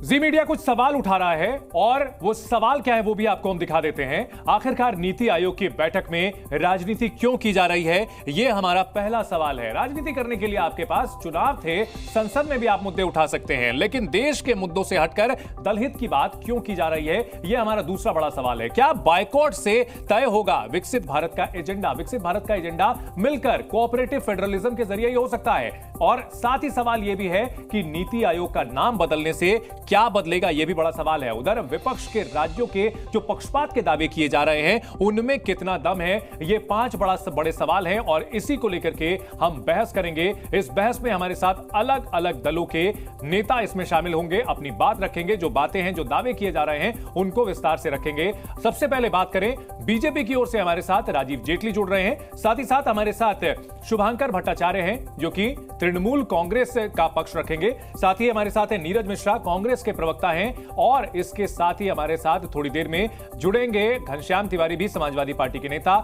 जी media कुछ सवाल उठा रहा है और वो सवाल क्या है वो भी आपको हम दिखा देते हैं। आखिरकार नीति आयोग की बैठक में राजनीति क्यों की जा रही है, ये हमारा पहला सवाल है। राजनीति करने के लिए आपके पास चुनाव थे, संसद में भी आप मुद्दे उठा सकते हैं, लेकिन देश के मुद्दों से हटकर दलहित की बात क्यों की जा रही है, ये हमारा दूसरा बड़ा सवाल है। क्या बायकॉट से तय होगा विकसित भारत का एजेंडा? विकसित भारत का एजेंडा मिलकर कोऑपरेटिव फेडरलिज्म के जरिए ही हो सकता है। और साथ ही सवाल यह भी है कि नीति आयोग का नाम बदलने से क्या बदलेगा, यह भी बड़ा सवाल है। उधर विपक्ष के राज्यों के जो पक्षपात के दावे किए जा रहे हैं उनमें कितना दम है, ये पांच बड़े सवाल हैं और इसी को लेकर के हम बहस करेंगे। इस बहस में हमारे साथ अलग अलग दलों के नेता इसमें शामिल होंगे, अपनी बात रखेंगे, जो बातें हैं, जो दावे किए जा रहे हैं उनको विस्तार से रखेंगे। सबसे पहले बात करें, बीजेपी की ओर से हमारे साथ राजीव जेटली जुड़ रहे हैं, साथ ही साथ हमारे साथ शुभांकर भट्टाचार्य हैं जो कि तृणमूल कांग्रेस का पक्ष रखेंगे, साथ ही हमारे साथ है नीरज मिश्रा, कांग्रेस के प्रवक्ता हैं, और इसके साथ ही हमारे साथ थोड़ी देर में जुड़ेंगे घनश्याम तिवारी भी, समाजवादी पार्टी के नेता।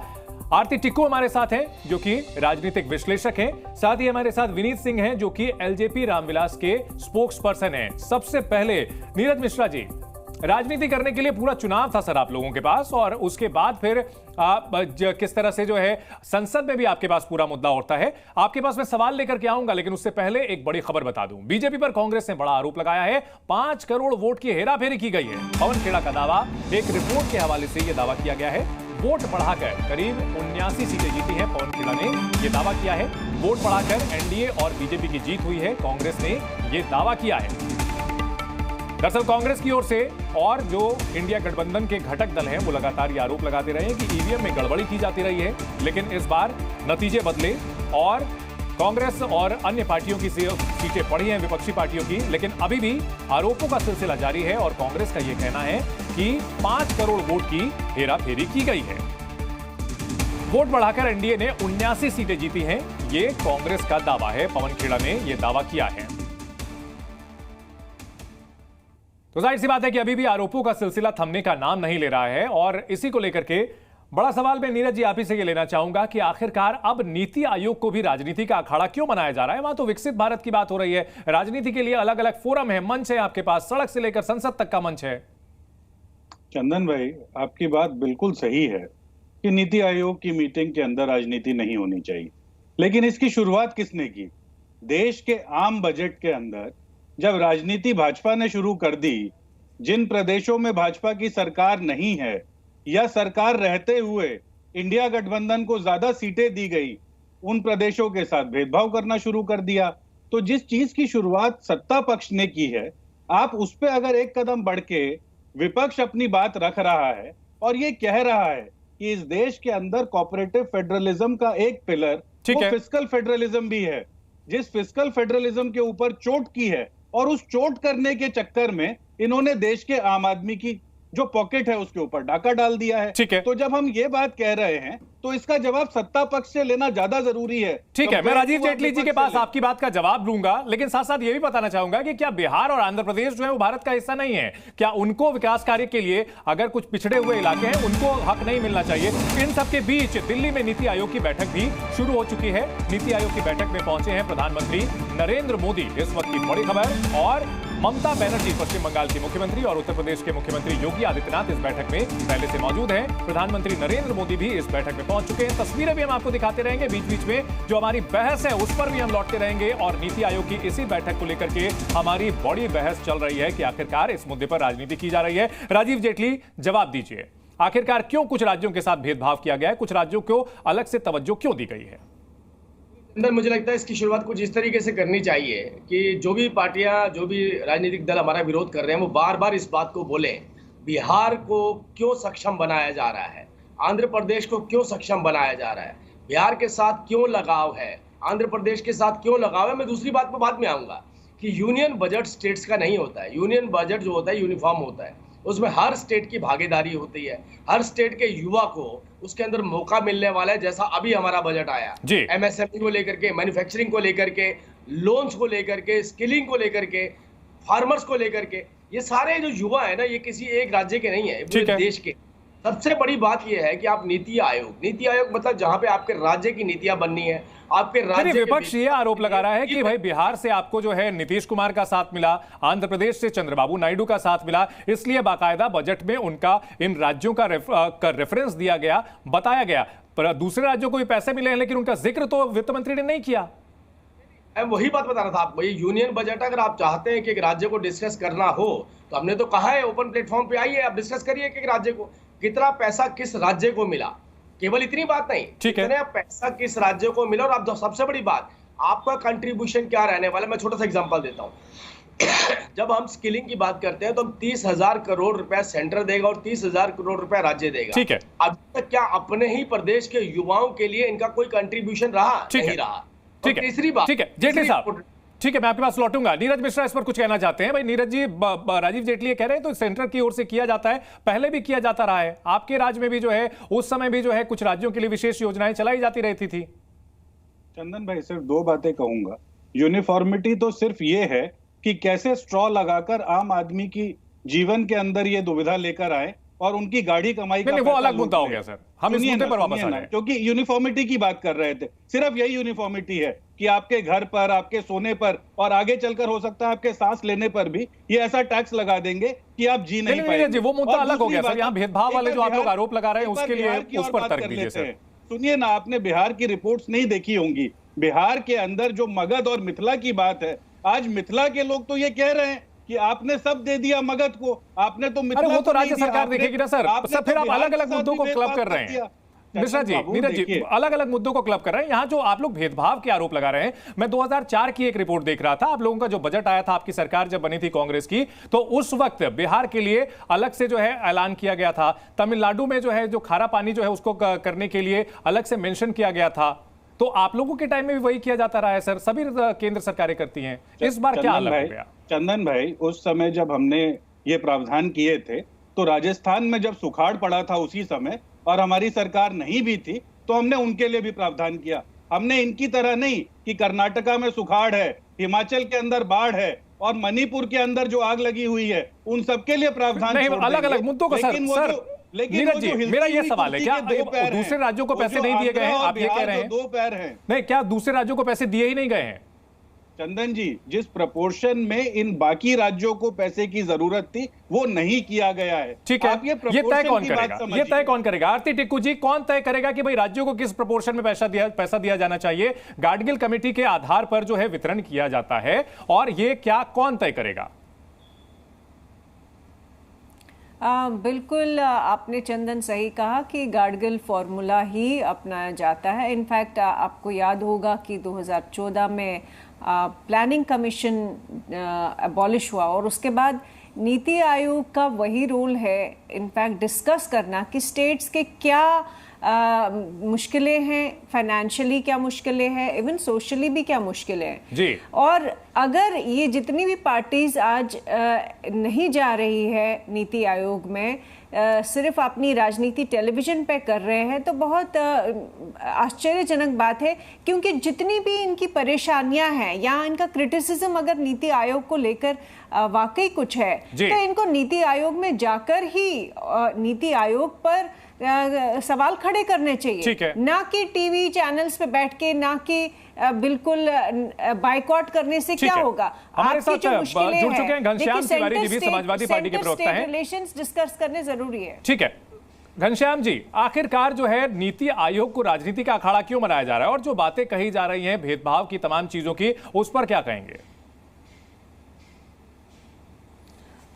आरती टिक्कू हमारे साथ हैं जो कि राजनीतिक विश्लेषक हैं, साथ ही हमारे साथ विनीत सिंह हैं जो कि एलजेपी रामविलास के स्पोक्स पर्सन हैं। सबसे पहले नीरज मिश्रा जी, राजनीति करने के लिए पूरा चुनाव था सर आप लोगों के पास, और उसके बाद फिर किस तरह से जो है संसद में भी आपके पास पूरा मुद्दा उठता है। आपके पास मैं सवाल लेकर के आऊंगा, लेकिन उससे पहले एक बड़ी खबर बता दूं। बीजेपी पर कांग्रेस ने बड़ा आरोप लगाया है, 5 करोड़ वोट की हेराफेरी की गई है। पवन खेड़ा का दावा, एक रिपोर्ट के हवाले से यह दावा किया गया है। वोट बढ़ाकर करीब 79 सीटें जीती हैं, पवन खेड़ा ने यह दावा किया है। वोट बढ़ाकर एनडीए और बीजेपी की जीत हुई है, कांग्रेस ने यह दावा किया है। दरअसल कांग्रेस की ओर से और जो इंडिया गठबंधन के घटक दल हैं वो लगातार ये आरोप लगाते रहे हैं कि ईवीएम में गड़बड़ी की जाती रही है, लेकिन इस बार नतीजे बदले और कांग्रेस और अन्य पार्टियों की सीटें पड़ी हैं, विपक्षी पार्टियों की, लेकिन अभी भी आरोपों का सिलसिला जारी है और कांग्रेस का यह कहना है कि 5 करोड़ वोट की हेराफेरी की गई है। वोट बढ़ाकर एनडीए ने 79 सीटें जीती हैं, ये कांग्रेस का दावा है। पवन खेड़ा ने यह दावा किया है। तो जाहिर सी बात है कि अभी भी आरोपों का सिलसिला थमने का नाम नहीं ले रहा है, और इसी को लेकर के बड़ा सवाल मैं नीरज जी आप ही से ये लेना चाहूंगा कि आखिरकार अब नीति आयोग को भी राजनीति का अखाड़ा क्यों बनाया जा रहा है? वहां तो विकसित भारत की बात हो रही है, राजनीति के लिए अलग अलग फोरम है, मंच है आपके पास, सड़क से लेकर संसद तक का मंच है। चंदन भाई, आपकी बात बिल्कुल सही है कि नीति आयोग की मीटिंग के अंदर राजनीति नहीं होनी चाहिए, लेकिन इसकी शुरुआत किसने की? देश के आम बजट के अंदर जब राजनीति भाजपा ने शुरू कर दी, जिन प्रदेशों में भाजपा की सरकार नहीं है या सरकार रहते हुए इंडिया गठबंधन को ज्यादा सीटें दी गई, उन प्रदेशों के साथ भेदभाव करना शुरू कर दिया। तो जिस चीज की शुरुआत सत्ता पक्ष ने की है, आप उस पे अगर एक कदम बढ़ के विपक्ष अपनी बात रख रहा है और ये कह रहा है कि इस देश के अंदर कोऑपरेटिव फेडरलिज्म का एक पिलर वो फिस्कल फेडरलिज्म भी है, जिस फिस्कल फेडरलिज्म के ऊपर चोट की है, और उस चोट करने के चक्कर में इन्होंने देश के आम आदमी की जो पॉकेट है उसके ऊपर डाका डाल दिया है। ठीक है, तो जब हम ये बात कह रहे हैं तो इसका जवाब सत्ता पक्ष से लेना ज्यादा जरूरी है। ठीक है, मैं राजीव जेटली जी के पास आपकी बात का जवाब लूंगा, लेकिन साथ साथ ये भी बताना चाहूंगा कि क्या बिहार और आंध्र प्रदेश जो है वो भारत का हिस्सा नहीं है? क्या उनको विकास कार्य के लिए अगर कुछ पिछड़े हुए इलाके हैं उनको हक नहीं मिलना चाहिए? इन सबके बीच दिल्ली में नीति आयोग की बैठक भी शुरू हो चुकी है। नीति आयोग की बैठक में पहुंचे हैं प्रधानमंत्री नरेंद्र मोदी, इस वक्त की बड़ी खबर, और ममता बनर्जी पश्चिम बंगाल की मुख्यमंत्री और उत्तर प्रदेश के मुख्यमंत्री योगी आदित्यनाथ इस बैठक में पहले से मौजूद हैं। प्रधानमंत्री नरेंद्र मोदी भी इस बैठक में पहुंच चुके हैं। तस्वीरें भी हम आपको दिखाते रहेंगे, बीच बीच में जो हमारी बहस है उस पर भी हम लौटते रहेंगे, और नीति आयोग की इसी बैठक को लेकर के हमारी बड़ी बहस चल रही है कि आखिरकार इस मुद्दे पर राजनीति की जा रही है। राजीव जेटली, जवाब दीजिए, आखिरकार क्यों कुछ राज्यों के साथ भेदभाव किया गया है, कुछ राज्यों को अलग से तवज्जो क्यों दी गई है? अंदर मुझे लगता है इसकी शुरुआत कुछ इस तरीके से करनी चाहिए कि जो भी पार्टियां, जो भी राजनीतिक दल हमारा विरोध कर रहे हैं वो बार बार इस बात को बोलें, बिहार को क्यों सक्षम बनाया जा रहा है, आंध्र प्रदेश को क्यों सक्षम बनाया जा रहा है, बिहार के साथ क्यों लगाव है, आंध्र प्रदेश के साथ क्यों लगाव है। मैं दूसरी बात पर बाद में आऊंगा कि यूनियन बजट स्टेट्स का नहीं होता है। यूनियन बजट जो होता है यूनिफॉर्म होता है, उसमें हर स्टेट की भागीदारी होती है, हर स्टेट के युवा को उसके अंदर मौका मिलने वाला है। जैसा अभी हमारा बजट आया, एमएसएमई को लेकर के, मैन्युफैक्चरिंग को लेकर के, लोन्स को लेकर के, स्किलिंग को लेकर के, फार्मर्स को लेकर के, ये सारे जो युवा है ना, ये किसी एक राज्य के नहीं है, पूरे देश के। सबसे बड़ी बात यह है कि आप नीति आयोग मतलब जहां पे आपके राज्य की नीतियां बननी है, आपके राज्य के विपक्ष ये आरोप लगा रहा है कि भाई बिहार से आपको जो है नीतीश कुमार का साथ मिला, आंध्र प्रदेश से चंद्रबाबू नायडू का साथ मिला, इसलिए बाकायदा बजट में उनका इन राज्यों का रेफरेंस दिया गया, बताया गया। पर दूसरे राज्यों को भी पैसे मिले हैं लेकिन उनका जिक्र तो वित्त मंत्री ने नहीं किया। मैं वही बात बता रहा था आपको, ये यूनियन बजट अगर आप चाहते हैं कि एक राज्य को डिस्कस करना हो तो हमने तो कहा है ओपन प्लेटफॉर्म पे आइए, आप डिस्कस करिए कि एक राज्य को कितना पैसा किस राज्य को मिला, केवल इतनी बात नहीं, कितना पैसा किस राज्य को मिला। और आप सबसे बड़ी बात, आपका कंट्रीब्यूशन क्या रहने वाला। मैं छोटा सा एग्जांपल देता हूं। जब हम स्किलिंग की बात करते हैं तो हम 30,000 करोड़ रुपए सेंटर देगा और 30,000 करोड़ रुपए राज्य देगा। ठीक है, अब तक क्या अपने ही प्रदेश के युवाओं के लिए इनका कोई कंट्रीब्यूशन रहा? नहीं रहा। ठीक है, तीसरी बात, ठीक है जेटली साहब, ठीक है मैं आपके पास लौटूंगा। नीरज मिश्रा इस पर कुछ कहना चाहते हैं। भाई नीरज जी, राजीव जेटली ये कह रहे हैं तो सेंटर की ओर से किया जाता है, पहले भी किया जाता रहा है, आपके राज्य में भी जो है उस समय भी जो है कुछ राज्यों के लिए विशेष योजनाएं चलाई जाती रहती थी। चंदन भाई सिर्फ दो बातें कहूंगा। यूनिफॉर्मिटी तो सिर्फ ये है कि कैसे स्ट्रॉ लगाकर आम आदमी की जीवन के अंदर ये दुविधा लेकर आए और उनकी गाड़ी कमाई का वो अलग मुद्दा हो गया सर, हम इस मुद्दे पर वापस आ रहे हैं क्योंकि यूनिफॉर्मिटी की बात कर रहे थे। सिर्फ यही यूनिफॉर्मिटी है कि आपके घर पर, आपके सोने पर और आगे चलकर हो सकता है आपके सांस लेने पर भी ये ऐसा टैक्स लगा देंगे कि आप जी नहीं पाएंगे। वो मुद्दा अलग हो गया सर, यहाँ भेदभाव वाले जो आप लोग आरोप लगा रहे हैं उसके लिए उस पर तर्क दीजिए सर। सुनिए ना, आपने बिहार की रिपोर्ट्स नहीं देखी होंगी। बिहार के अंदर जो मगध और मिथिला की बात है, आज मिथिला के लोग तो ये कह रहे हैं कि आपने सब दे दिया मगध को, आपने तो मिथिला वो तो राज्य सरकार देखेगी ना सर। फिर आप अलग अलग मुद्दों को क्लब कर रहे हैं मिश्रा जी, नीरज जी, अलग अलग मुद्दों को क्लब कर रहे हैं। यहाँ जो आप लोग भेदभाव के आरोप लगा रहे हैं, मैं 2004 की एक रिपोर्ट देख रहा था, आप लोगों का जो बजट आया था, आपकी सरकार जब बनी थी कांग्रेस की, तो उस वक्त बिहार के लिए अलग से जो है ऐलान किया गया था। तमिलनाडु में जो है जो खारा पानी जो है उसको करने के लिए अलग से मेंशन किया गया था। तो आप लोगों के टाइम में भी वही किया जाता रहा है सर, सभी केंद्र सरकारें करती हैं। इस बार क्या अलग हो गया? चंदन भाई, उस समय जब हमने ये प्रावधान किए थे तो राजस्थान में जब सुखाड़ पड़ा था उसी समय और हमारी सरकार नहीं भी थी तो हमने उनके लिए भी प्रावधान किया। हमने इनकी तरह नहीं कि कर्नाटका में सुखाड़ है, हिमाचल के अंदर बाढ़ है और मणिपुर के अंदर जो आग लगी हुई है उन सबके लिए प्रावधान नहीं, अलग अलग मुद्दों को सर। नीरज जी, मेरा ये सवाल है, क्या दूसरे राज्यों को पैसे नहीं दिए गए हैं? आप ये कह रहे हैं दो पैर हैं। नहीं, क्या दूसरे राज्यों को पैसे दिए ही नहीं गए हैं? चंदन जी, जिस प्रपोर्शन में इन बाकी राज्यों को पैसे की जरूरत थी वो नहीं किया गया है। ठीक है, ये तय कौन करेगा? ये तय कौन करेगा? आरती टिक्कू जी, कौन तय करेगा कि भाई राज्यों को किस प्रपोर्शन में पैसा दिया जाना चाहिए? गाडगिल कमेटी के आधार पर जो है वितरण किया जाता है और ये क्या कौन तय करेगा? बिल्कुल आपने चंदन सही कहा कि गाडगिल फॉर्मूला ही अपनाया जाता है। इनफैक्ट आपको याद होगा कि 2014 में प्लानिंग कमीशन अबॉलिश हुआ और उसके बाद नीति आयोग का वही रोल है इनफैक्ट डिस्कस करना कि स्टेट्स के क्या मुश्किलें हैं, फाइनेंशियली क्या मुश्किलें हैं, इवन सोशली भी क्या मुश्किलें हैं जी। और अगर ये जितनी भी पार्टीज आज नहीं जा रही है नीति आयोग में, सिर्फ अपनी राजनीति टेलीविजन पे कर रहे हैं तो बहुत आश्चर्यजनक बात है, क्योंकि जितनी भी इनकी परेशानियां हैं या इनका क्रिटिसिज्म अगर नीति आयोग को लेकर वाकई कुछ है तो इनको नीति आयोग में जाकर ही नीति आयोग पर सवाल खड़े करने चाहिए, ना कि टीवी चैनल्स पे बैठ के, ना कि बिल्कुल बाइकॉट करने से क्या होगा। हमारे साथ जुड़ चुके हैं घनश्याम तिवारी जी भी, समाजवादी पार्टी के प्रवक्ता हैं। रिलेशंस डिस्कस करने जरूरी है। ठीक है घनश्याम जी, आखिरकार जो है नीति आयोग को राजनीति का अखाड़ा क्यों बनाया जा रहा है और जो बातें कही जा रही हैं भेदभाव की, तमाम चीजों की, उस पर क्या कहेंगे?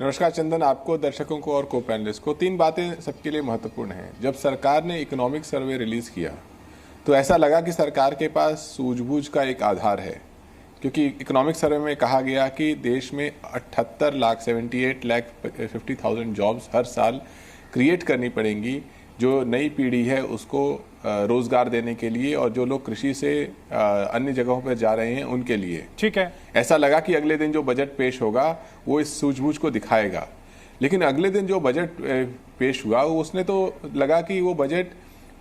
नमस्कार चंदन, आपको, दर्शकों को और को पैनलिस्ट को। तीन बातें सबके लिए महत्वपूर्ण हैं। जब सरकार ने इकोनॉमिक सर्वे रिलीज किया तो ऐसा लगा कि सरकार के पास सूझबूझ का एक आधार है, क्योंकि इकोनॉमिक सर्वे में कहा गया कि देश में 78,50,000 जॉब्स हर साल क्रिएट करनी पड़ेंगी, जो नई पीढ़ी है उसको रोजगार देने के लिए और जो लोग कृषि से अन्य जगहों पर जा रहे हैं उनके लिए। ठीक है, ऐसा लगा कि अगले दिन जो बजट पेश होगा वो इस सूझबूझ को दिखाएगा, लेकिन अगले दिन जो बजट पेश हुआ उसने तो लगा कि वो बजट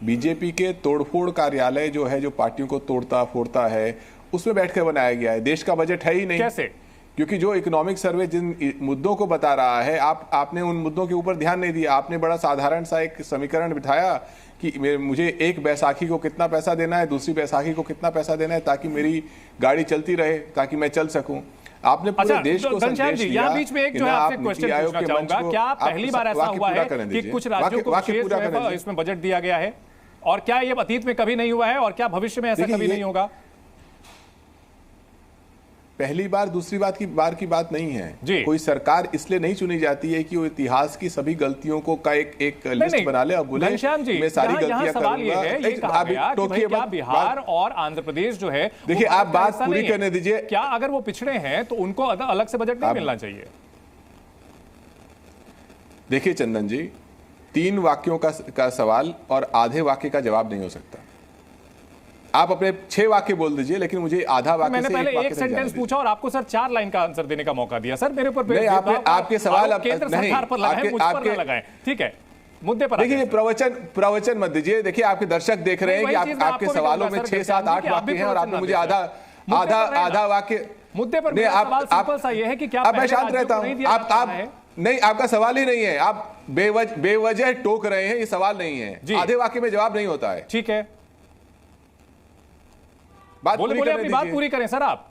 बीजेपी के तोड़फोड़ कार्यालय जो है, जो पार्टियों को तोड़ता फोड़ता है, उसमें बैठकर बनाया गया है। देश का बजट है ही नहीं। कैसे? क्योंकि जो इकोनॉमिक सर्वे जिन मुद्दों को बता रहा है, आपने उन मुद्दों के ऊपर ध्यान नहीं दिया। आपने बड़ा साधारण सा एक समीकरण बिठाया कि मुझे एक बैसाखी को कितना पैसा देना है, दूसरी बैसाखी को कितना पैसा देना है, ताकि मेरी गाड़ी चलती रहे, ताकि मैं चल सकूं। आपने पूरे देश को संदेश दिया। यहाँ बीच में एक जो है आपसे क्वेश्चन पूछना चाहूंगा, क्या पहली बार ऐसा हुआ है कि कुछ राज्यों को विशेष जो है इसमें बजट दिया गया है, और क्या ये अतीत में कभी नहीं हुआ है, और क्या भविष्य में ऐसा कभी नहीं होगा? पहली बार दूसरी बार की बात नहीं है। कोई सरकार इसलिए नहीं चुनी जाती है कि वो इतिहास की सभी गलतियों को का एक लिस्ट बना ले और बोले मैं सारी गलतियां करूंगा। ये कहा गया कि भाई क्या बिहार और आंध्र प्रदेश जो है, देखिए आप बात पूरी करने दीजिए। क्या अगर वो पिछड़े हैं तो उनको अलग से बजट नहीं मिलना चाहिए? देखिए चंदन जी, 3 वाक्यों का सवाल और आधे वाक्य का जवाब नहीं हो सकता। आप अपने 6 वाक्य बोल दीजिए, लेकिन मुझे आधा वाक्य मैंने पहले एक सेंटेंस पूछा और आपको सर 4 लाइन का आंसर देने का मौका दिया। सर मेरे ऊपर आपके सवाल केंद्र सरकार पर लगाएं, मुझ पर ना लगाएं। ठीक है, मुद्दे पर देखिए, प्रवचन मत दीजिए। देखिए आपके दर्शक देख रहे हैं कि आपके सवालों में 6, 7, 8 वाक्य हैं और आपने मुझे आधा वाक्य मुद्दे पर। सवाल सिंपल सा ये है कि क्या मैं शांत रहता हूं? आप नहीं, आपका सवाल ही नहीं है, आप बेवजह टोक रहे हैं, ये सवाल नहीं है। आधे वाक्य में जवाब नहीं होता है। ठीक है, बोले अपनी बात पूरी करें सर। आप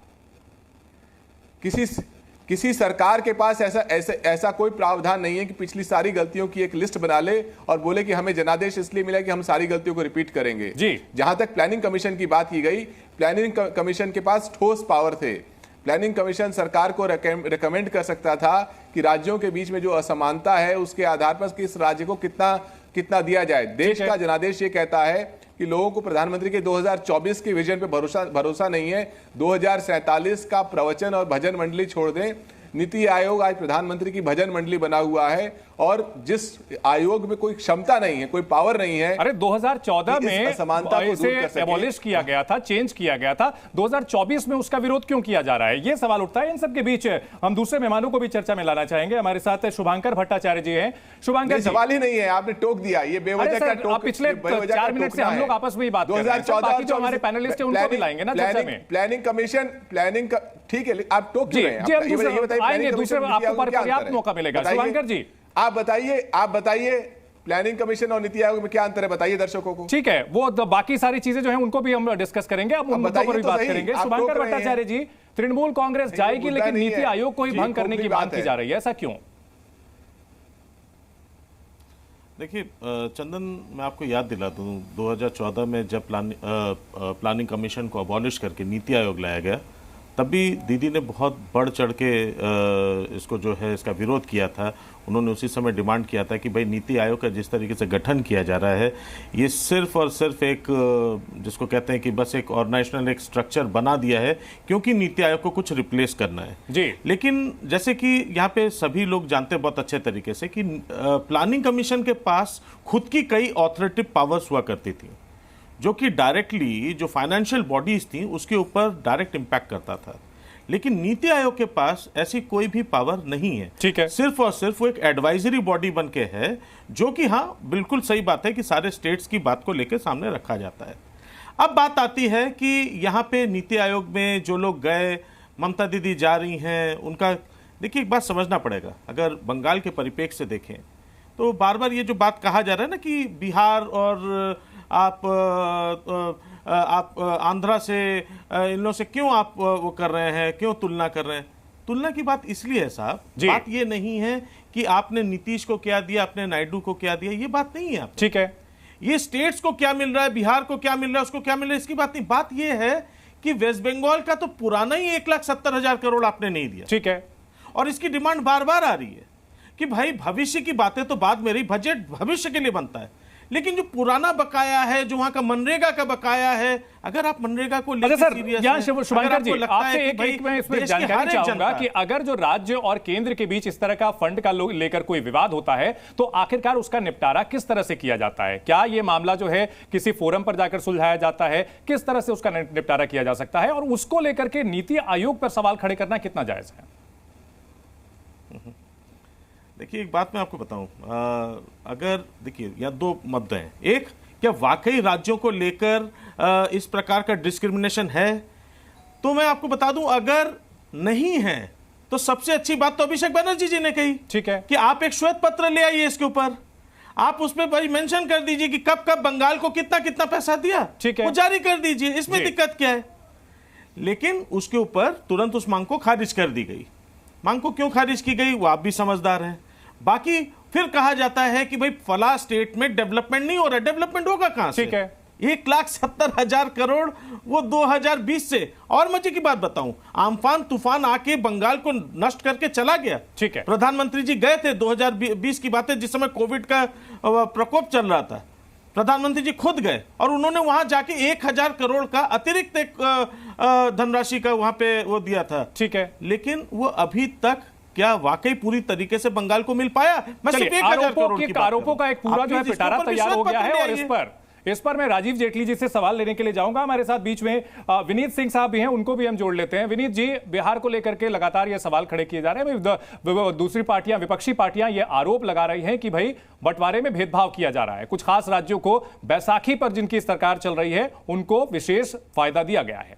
किसी सरकार के पास ऐसा कोई प्रावधान नहीं है कि पिछली सारी गलतियों की एक लिस्ट बना ले और बोले कि हमें जनादेश इसलिए मिला कि हम सारी गलतियों को रिपीट करेंगे। जी, जहां तक प्लानिंग कमीशन की बात की गई, प्लानिंग कमीशन के पास ठोस पावर थे। प्लानिंग कमीशन सरकार को रिकमेंड कर सकता था कि राज्यों के बीच में जो असमानता है उसके आधार पर किस राज्य को कितना दिया जाए। देश का जनादेश ये कहता है कि लोगों को प्रधानमंत्री के 2024 के विजन पे भरोसा नहीं है। 2047 का प्रवचन और भजन मंडली छोड़ दें। नीति आयोग आज प्रधानमंत्री की भजन मंडली बना हुआ है और जिस आयोग में कोई क्षमता नहीं है, कोई पावर नहीं है। अरे 2014 में इसे एबॉलिश किया गया था, चेंज किया गया था, 2024 में उसका विरोध क्यों किया जा रहा है, ये सवाल उठता है। इन सबके बीच हम दूसरे मेहमानों को भी चर्चा में लाना चाहेंगे। हमारे साथ शुभांकर भट्टाचार्य जी हैं। शुभांकर, सवाल ही नहीं है, आपने टोक दिया, ये बेवजह का टोक। पिछले 4 मिनट से हम लोग आपस में ही बात कर रहे हैं। 2014 जो हमारे पैनलिस्ट हैं उनको भी लाएंगे ना चर्चा में। प्लानिंग कमीशन ठीक है, आप टोक क्यों रहे हैं? आएंगे, दूसरे आपको पर्याप्त मौका मिलेगा। शुभांकर जी आप बताइए प्लानिंग कमीशन और नीति आयोग में क्या अंतर है, बताइए दर्शकों को। ठीक है, वो बाकी सारी चीजें जो हैं उनको भी हम डिस्कस करेंगे, अब उन मुद्दों पर भी बात करेंगे। शुभांकर भट्टाचार्य जी, तृणमूल कांग्रेस जाएगी लेकिन नीति आयोग को ही भंग करने की बात की जा रही है, ऐसा क्यों? देखिए चंदन, मैं आपको याद दिला दूं, 2014 में जब प्लानिंग कमीशन को अबॉलिश करके नीति आयोग लाया गया, तब भी दीदी ने बहुत बढ़ चढ़ के इसको जो है इसका विरोध किया था। उन्होंने उसी समय डिमांड किया था कि भाई नीति आयोग का जिस तरीके से गठन किया जा रहा है, ये सिर्फ और सिर्फ एक जिसको कहते हैं कि बस एक ऑर्गेनाइजेशनल एक स्ट्रक्चर बना दिया है क्योंकि नीति आयोग को कुछ रिप्लेस करना है जी। लेकिन जैसे कि यहाँ पे सभी लोग जानते हैं बहुत अच्छे तरीके से कि प्लानिंग कमीशन के पास खुद की कई ऑथोरिटेटिव पावर्स हुआ करती थी, जो कि डायरेक्टली जो फाइनेंशियल बॉडीज थी उसके ऊपर डायरेक्ट इंपैक्ट करता था। लेकिन नीति आयोग के पास ऐसी कोई भी पावर नहीं है। ठीक है, सिर्फ और सिर्फ वो एक एडवाइजरी बॉडी बन के है, जो कि हाँ बिल्कुल सही बात है कि सारे स्टेट्स की बात को लेकर सामने रखा जाता है। अब बात आती है कि यहाँ पे नीति आयोग में जो लोग गए, ममता दीदी जा रही हैं, उनका देखिए एक बात समझना पड़ेगा। अगर बंगाल के परिप्रेक्ष्य से देखें तो बार बार ये जो बात कहा जा रहा है ना कि बिहार और आप आंध्रा से इन लोगों से क्यों आप वो कर रहे हैं, क्यों तुलना कर रहे हैं? तुलना की बात इसलिए है साहब, बात ये नहीं है कि आपने नीतीश को क्या दिया, आपने नायडू को क्या दिया, ये बात नहीं है। ठीक है, ये स्टेट्स को क्या मिल रहा है, बिहार को क्या मिल रहा है, उसको क्या मिल रहा है, इसकी बात नहीं। बात ये है कि वेस्ट बंगाल का तो पुराना ही 1,70,000 करोड़ आपने नहीं दिया। ठीक है, और इसकी डिमांड बार बार आ रही है कि भाई भविष्य की बातें तो बाद में रही, बजट भविष्य के लिए बनता है, लेकिन जो पुराना बकाया है, जो वहां का मनरेगा का बकाया है, अगर आप मनरेगा को लेकर सीरियस हैं, शुभांकर जी आपसे एक मैं इसमें जानकारी चाहूंगा कि अगर जो राज्य और केंद्र के बीच इस तरह का फंड का लेकर कोई विवाद होता है तो आखिरकार उसका निपटारा किस तरह से किया जाता है? क्या यह मामला जो है किसी फोरम पर जाकर सुलझाया जाता है? किस तरह से उसका निपटारा किया जा सकता है? और उसको लेकर के नीति आयोग पर सवाल खड़े करना कितना जायज है? देखिए एक बात मैं आपको बताऊं, अगर देखिए यहाँ 2 मुद्दे हैं। एक, क्या वाकई राज्यों को लेकर इस प्रकार का डिस्क्रिमिनेशन है? तो मैं आपको बता दूं, अगर नहीं है तो सबसे अच्छी बात तो अभिषेक बनर्जी जी ने कही, ठीक है, कि आप एक श्वेत पत्र ले आइए इसके ऊपर, आप उसमें भाई मेंशन कर दीजिए कि कब कब बंगाल को कितना कितना पैसा दिया, ठीक है, वो जारी कर दीजिए, इसमें दिक्कत क्या है। लेकिन उसके ऊपर तुरंत उस मांग को खारिज कर दी गई। मांग को क्यों खारिज की गई वो आप भी समझदार हैं। बाकी फिर कहा जाता है कि भाई फला स्टेट में डेवलपमेंट नहीं हो रहा, डेवलपमेंट होगा कहां से? ठीक है, 1,70,000 करोड़ वो 2020 से। और मजे की बात बताऊं, आम्फान तूफान आके बंगाल को नष्ट करके चला गया। ठीक है, प्रधानमंत्री जी गए थे 2020 की बातें, जिस समय कोविड का प्रकोप चल रहा था, प्रधानमंत्री जी खुद गए और उन्होंने वहां जाके 1,000 करोड़ का अतिरिक्त एक धनराशि का वहां पे वो दिया था। ठीक है, लेकिन वो अभी तक क्या वाकई पूरी तरीके से बंगाल को मिल पाया? मैं सिर्फ 1,000 करोड़ की आरोपों का एक पूरा जो है पिटारा तैयार हो गया है। और इस पर मैं राजीव जेटली जी से सवाल लेने के लिए जाऊंगा। हमारे साथ बीच में विनीत सिंह साहब भी हैं, उनको भी हम जोड़ लेते हैं। विनीत जी, बिहार को लेकर के लगातार ये सवाल खड़े किए जा रहे हैं। दूसरी पार्टियां, विपक्षी पार्टियां ये आरोप लगा रही हैं कि भाई बंटवारे में भेदभाव किया जा रहा है। कुछ खास राज्यों को बैसाखी पर जिनकी सरकार चल रही है उनको विशेष फायदा दिया गया है।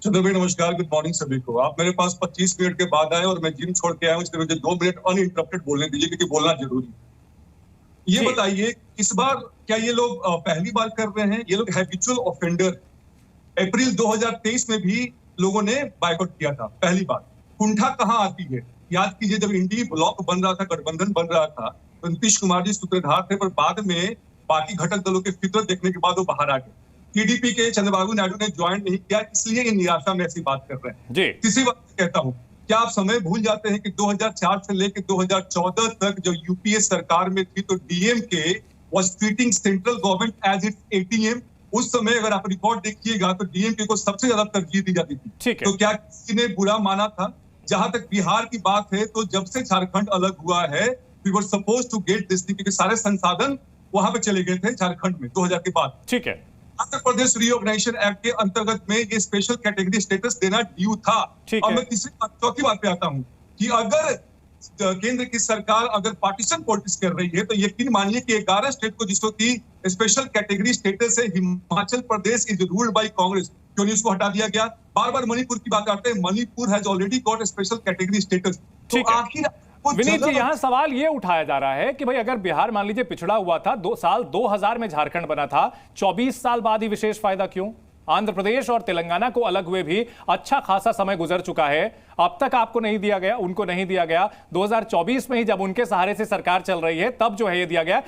चंद्र भाई नमस्कार, गुड मॉर्निंग सभी को। आप मेरे पास 25 मिनट के बाद आए और मैं जिम छोड़ के आया हूं, इसलिए मुझे 2 मिनट अनइंटरप्टेड बोलने दीजिए क्योंकि बोलना जरूरी है। ये बताइए, इस बार क्या ये लोग पहली बार कर रहे हैं? ये लोग हैबिचुअल ऑफेंडर। अप्रैल 2023 में भी लोगों ने बायकॉट किया था, पहली बार। कुंठा कहां आती है? याद कीजिए, जब इंडी ब्लॉक बन रहा था, गठबंधन बन रहा था, तो नीतीश कुमार जी सूत्रधार थे, पर बाद में बाकी घटक दलों के फितरत देखने के बाद वो बाहर आ गए। टीडीपी के चंद्रबाबू नायडू ने ज्वाइन नहीं किया, इसलिए ये निराशा में ऐसी बात कर रहे हैं जी। तीसरी बात कहता हूं, क्या आप समय भूल जाते हैं कि 2004 से लेकर 2014 तक जो यूपीए सरकार में थी, तो DMK was treating central government as its ATM. उस समय अगर आप रिकॉर्ड देखिएगा तो डीएमके को सबसे ज्यादा तरजीह दी जाती थी। तो क्या किसी ने बुरा माना था? जहां तक बिहार की बात है, तो जब से झारखंड अलग हुआ है, we were suppose to get this thing, क्योंकि सारे संसाधन वहां पे चले गए थे झारखंड में 2000 के बाद। ठीक है, आंध्र प्रदेश रीऑर्गेनाइजेशन एक्ट के अंतर्गत में ये स्पेशल कैटेगरी स्टेटस देना ड्यू था। और मैं चौथी बात पे आता हूं कि अगर केंद्र की सरकार अगर पार्टीशन पॉलिटिक्स कर रही है, तो यकीन मानिए कि 11 स्टेट को जिसको की स्पेशल कैटेगरी स्टेटस है, Himachal Pradesh is ruled by Congress, क्यों नहीं उसको हटा दिया गया? बार बार मणिपुर की बात करते हैं, Manipur has already got special category status. तो आखिर विनीत जी, यहां सवाल यह उठाया जा रहा है कि भाई अगर बिहार मान लीजिए पिछड़ा हुआ था, 2 साल 2000 में झारखंड बना था, 24 साल बाद ही विशेष फायदा क्यों? आंध्र प्रदेश और तेलंगाना को अलग हुए भी अच्छा खासा समय गुजर चुका है, अब तक आपको नहीं दिया गया, उनको नहीं दिया गया। 2024 में ही जब उनके सहारे से सरकार चल रही है, तब जो है ये दिया गया।